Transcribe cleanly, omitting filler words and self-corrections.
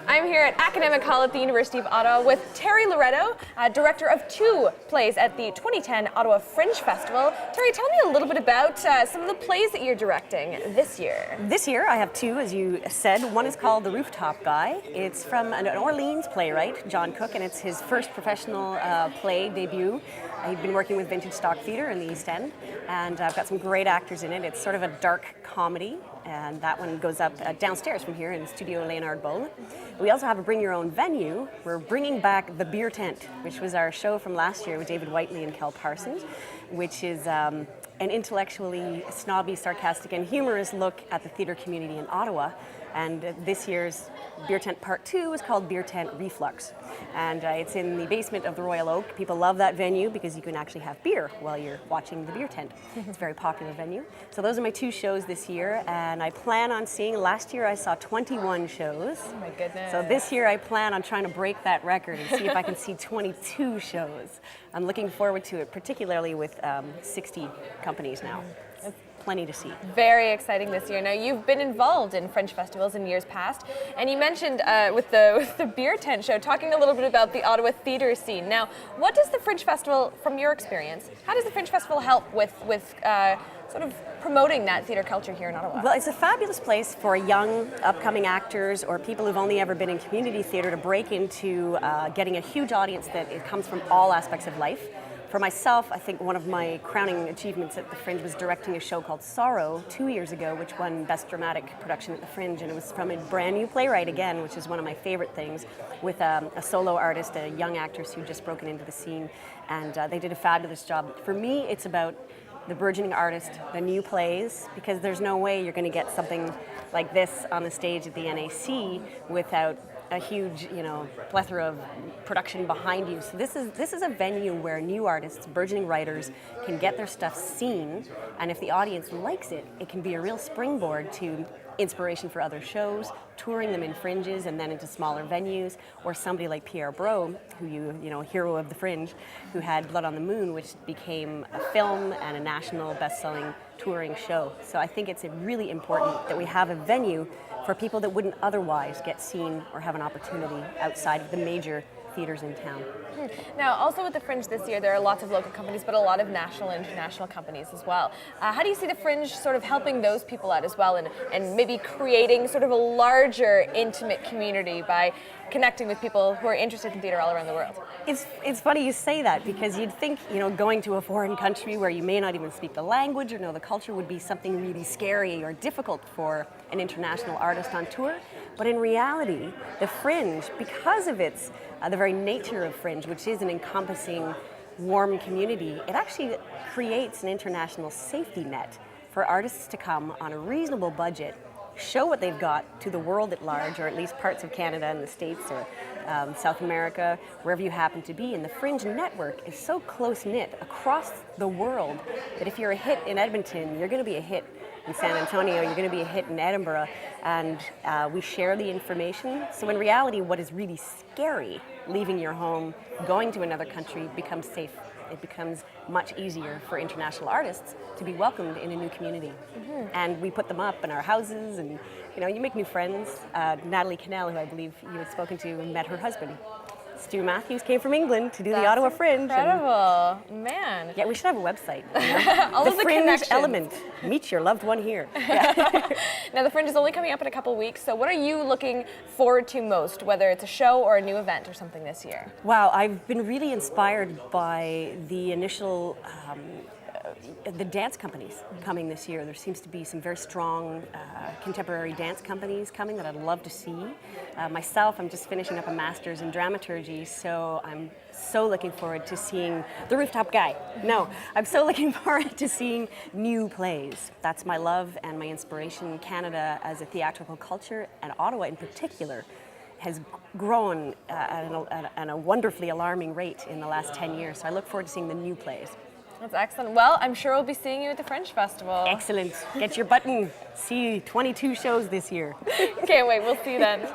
I'm here at Academic Hall at the University of Ottawa with Teri Loretto, director of 2 plays at the 2010 Ottawa Fringe Festival. Teri, tell me a little bit about some of the plays that you're directing this year. This year I have 2, as you said. One is called The Rooftop Guy. It's from an Orleans playwright, John Cook, and it's his first professional play debut. He'd been working with Vintage Stock Theatre in the East End, and I've got some great actors in it. It's sort of a dark comedy, and that one goes up downstairs from here in Studio Leonard Bowl. We also have a Bring Your Own venue. We're bringing back The Beer Tent, which was our show from last year with David Whiteley and Kel Parsons, which is an intellectually snobby, sarcastic, and humorous look at the theatre community in Ottawa. And this year's Beer Tent Part 2 is called Beer Tent Reflux. And it's in the basement of the Royal Oak. People love that venue because you can actually have beer while you're watching the beer tent. It's a very popular venue. So those are my 2 shows this year, and I plan on seeing, last year I saw 21 shows. Oh my goodness. So this year I plan on trying to break that record and see if I can see 22 shows. I'm looking forward to it, particularly with 60 companies now. Plenty to see. Very exciting this year. Now, you've been involved in Fringe festivals in years past, and you mentioned with the Beer Tent show, talking a little bit about the Ottawa theatre scene. Now, what does the Fringe Festival, from your experience, how does the Fringe Festival help with sort of promoting that theatre culture here in Ottawa? Well, it's a fabulous place for young, upcoming actors or people who've only ever been in community theatre to break into getting a huge audience that it comes from all aspects of life. For myself, I think one of my crowning achievements at the Fringe was directing a show called Sorrow 2 years ago, which won Best Dramatic Production at the Fringe, and it was from a brand new playwright again, which is one of my favorite things, with a solo artist, a young actress who just broken into the scene, and they did a fabulous job. For me, it's about the burgeoning artist, the new plays, because there's no way you're going to get something like this on the stage at the NAC without a huge, plethora of production behind you. So this is a venue where new artists, burgeoning writers can get their stuff seen, and if the audience likes it, it can be a real springboard to inspiration for other shows, touring them in Fringes and then into smaller venues, or somebody like Pierre Bro, who hero of the Fringe, who had Blood on the Moon, which became a film and a national best-selling touring show. So I think it's really important that we have a venue for people that wouldn't otherwise get seen or have an opportunity outside of the major theaters in town. Now, also with the Fringe this year, there are lots of local companies, but a lot of national and international companies as well. How do you see the Fringe sort of helping those people out as well, and maybe creating sort of a larger, intimate community by connecting with people who are interested in theatre all around the world? It's funny you say that, because you'd think, going to a foreign country where you may not even speak the language or know the culture would be something really scary or difficult for an international artist on tour. But in reality, the Fringe, because of its the very nature of Fringe, which is an encompassing, warm community, it actually creates an international safety net for artists to come on a reasonable budget, show what they've got to the world at large, or at least parts of Canada and the States or South America, wherever you happen to be. And the Fringe network is so close-knit across the world that if you're a hit in Edmonton, you're going to be a hit in San Antonio, you're going to be a hit in Edinburgh, and we share the information. So in reality, what is really scary, leaving your home, going to another country, becomes safe. It becomes much easier for international artists to be welcomed in a new community. Mm-hmm. And we put them up in our houses, and you make new friends. Natalie Cannell, who I believe you had spoken to, met her husband. Stu Matthews came from England to do the Ottawa Fringe. Incredible, man. Yeah, we should have a website. All the of the Fringe connections. element. Meet your loved one here. Yeah. Now, the Fringe is only coming up in a couple weeks, so what are you looking forward to most, whether it's a show or a new event or something this year? Wow, I've been really inspired by the initial the dance companies coming this year. There seems to be some very strong contemporary dance companies coming that I'd love to see. Myself, I'm just finishing up a master's in dramaturgy, so I'm so looking forward to seeing The Rooftop Guy. No, I'm so looking forward to seeing new plays. That's my love and my inspiration. Canada as a theatrical culture, and Ottawa in particular, has grown at a wonderfully alarming rate in the last 10 years. So I look forward to seeing the new plays. That's excellent. Well, I'm sure we'll be seeing you at the Fringe Festival. Excellent. Get your button. See 22 shows this year. Can't wait. We'll see you then.